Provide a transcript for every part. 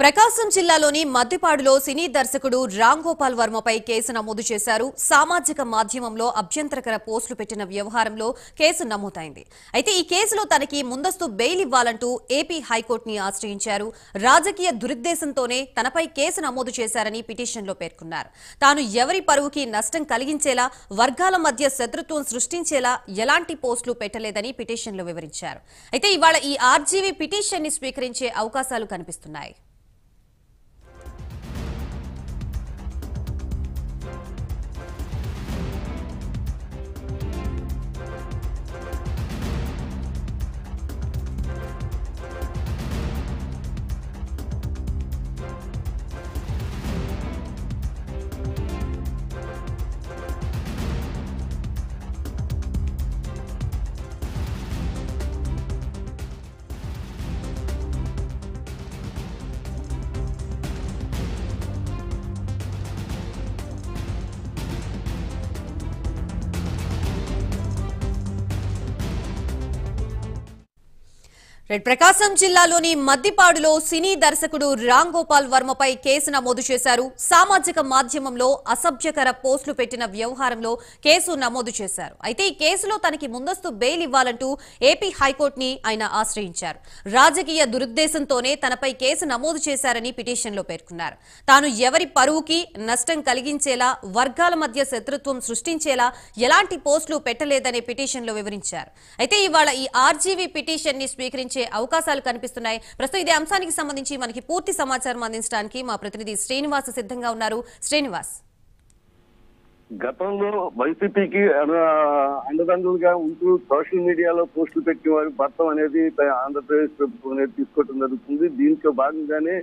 ప్రకాశం జిల్లాలోని మద్దిపాడులో సినీ దర్శకుడు రామ్ గోపాల్ వర్మపై కేసు నమోదు చేశారు. సామాజిక మాధ్యమంలో అభ్యంతరకర పోస్టులు పెట్టిన వ్యవహారంలో కేసు నమోదైంది. అయితే ఈ కేసులో తనకి ముందస్తు బెయిల్ ఇవ్వాలంటూ ఏపీ హైకోర్టుని ఆశ్రయించారు. రాజకీయ దురుద్దేశంతోనే తనపై కేసు నమోదు చేశారని పిటిషన్లో పేర్కొన్నారు. తాను ఎవరి పరువుకి నష్టం కలిగించేలా, వర్గాల మధ్య శత్రుత్వం సృష్టించేలా ఎలాంటి పోస్టులు పెట్టలేదని పిటిషన్లో వివరించారు. అయితే ఇవాళ ఈ ఆర్జీవీ పిటిషన్ ని స్వీకరించే అవకాశాలు కనిపిస్తున్నాయి. ప్రకాశం జిల్లాలోని మద్దిపాడులో సినీ దర్శకుడు రామ్ గోపాల్ వర్మపై కేసు నమోదు చేశారు. సామాజిక మాధ్యమంలో అసభ్యకర పోస్టులు పెట్టిన వ్యవహారంలో కేసు నమోదు చేశారు. అయితే ఈ కేసులో తనకి ముందస్తు బెయిల్ ఇవ్వాలంటూ ఏపీ హైకోర్టుని ఆయన ఆశ్రయించారు. రాజకీయ దురుద్దేశంతోనే తనపై కేసు నమోదు చేశారని పిటిషన్లో పేర్కొన్నారు. తాను ఎవరి పరువుకి నష్టం కలిగించేలా, వర్గాల మధ్య శత్రుత్వం సృష్టించేలా ఎలాంటి పోస్టులు పెట్టలేదనే పిటిషన్లో వివరించారు. అయితే ఇవాళ ఈ ఆర్జీవీ పిటిషన్ ని స్వీకరించే అవకాశాలు కనిపిస్తున్నాయి. ప్రస్తుతం ఇదే అంశానికి సంబంధించి మనకి పూర్తి సమాచారం అందించడానికి మా ప్రతినిధి శ్రీనివాస్ సిద్ధంగా ఉన్నారు. శ్రీనివాస్, గతంలో వైసీపీకి అండదండలుగా ఉంటూ సోషల్ మీడియాలో పోస్టులు పెట్టేవారు భర్తం అనేది ఆంధ్రప్రదేశ్ ప్రభుత్వం అనేది తీసుకోవడం జరుగుతుంది. దీంట్లో భాగంగానే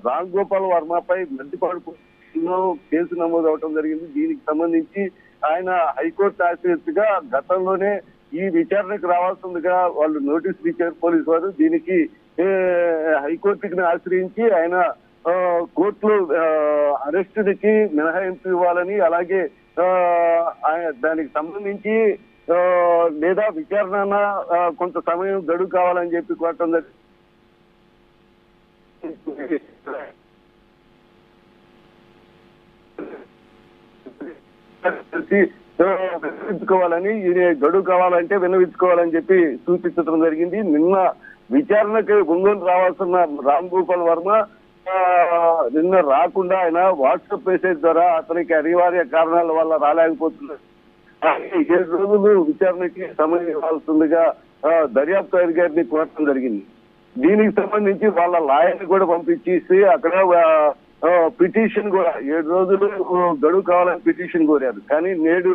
రామ్ గోపాల్ వర్మపై మద్దిపాడులో కేసు నమోదు అవడం జరిగింది. దీనికి సంబంధించి ఆయన హైకోర్టు ఆశ్రయించగా గతంలోనే ఈ విచారణకు రావాల్సిందిగా వాళ్ళు నోటీసులు ఇచ్చారు పోలీసు వారు. దీనికి హైకోర్టుకి ఆశ్రయించి ఆయన కోర్టులో అరెస్టుకి మినహాయింపు ఇవ్వాలని, అలాగే దానికి సంబంధించి లేదా విచారణ కొంత సమయం గడువు కావాలని చెప్పి కోరటం జరిగింది. విన్నవించుకోవాలని, గడువు కావాలంటే విన్నవించుకోవాలని చెప్పి సూచించడం జరిగింది. నిన్న విచారణకు ఒంగోలు రావాల్సిన రామ్ గోపాల్ వర్మ నిన్న రాకుండా ఆయన వాట్సాప్ మెసేజ్ ద్వారా అతనికి అనివార్య కారణాల వల్ల రాలేకపోతున్నారు. 7 రోజులు విచారణకి సమయం ఇవ్వాల్సిందిగా దర్యాప్తు అధికారిని కోరటం జరిగింది. దీనికి సంబంధించి వాళ్ళ లాయర్ని కూడా పంపించేసి అక్కడ పిటిషన్ కూడా 7 రోజులు గడువు కావాలని పిటిషన్ కోరారు. కానీ నేడు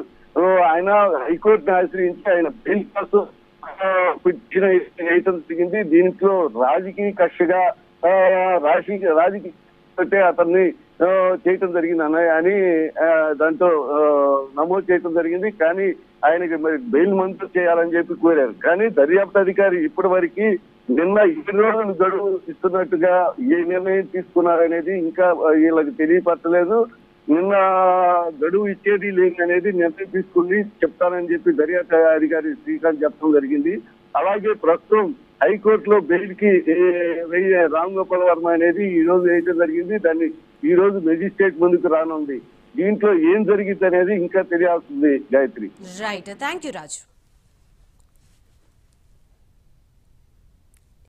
ఆయన హైకోర్టుని ఆశ్రయించి ఆయన బెయిల్ కోసం పిటిషన్ వేయటం జరిగింది. దీంట్లో రాజకీయ కక్షగా రాజకీయ అతన్ని చేయటం జరిగింది అని దాంట్లో నమోదు చేయటం జరిగింది. కానీ ఆయనకి మరి బెయిల్ మంజూరు చేయాలని చెప్పి కోరారు. కానీ దర్యాప్తు అధికారి ఇప్పటి వరకు నిన్న 7 రోజులు గడువు ఇస్తున్నట్టుగా ఏ నిర్ణయం తీసుకున్నారనేది ఇంకా వీళ్ళకి తెలియపరచలేదు. నిన్న గడువు ఇచ్చేది లేదు అనేది నిర్ణయం తీసుకుని చెప్తానని చెప్పి దర్యాప్తు అధికారి శ్రీకాంత్ చెప్పడం జరిగింది. అలాగే ప్రస్తుతం హైకోర్టులో బెయిల్ కి రామ్ గోపాల్ వర్మ అనేది ఈ రోజు వేయడం జరిగింది. దాన్ని ఈ రోజు మెజిస్ట్రేట్ ముందుకు రానుంది. దీంట్లో ఏం జరిగింది అనేది ఇంకా తెలియాల్సింది. Gayatri, right, thank you Raju.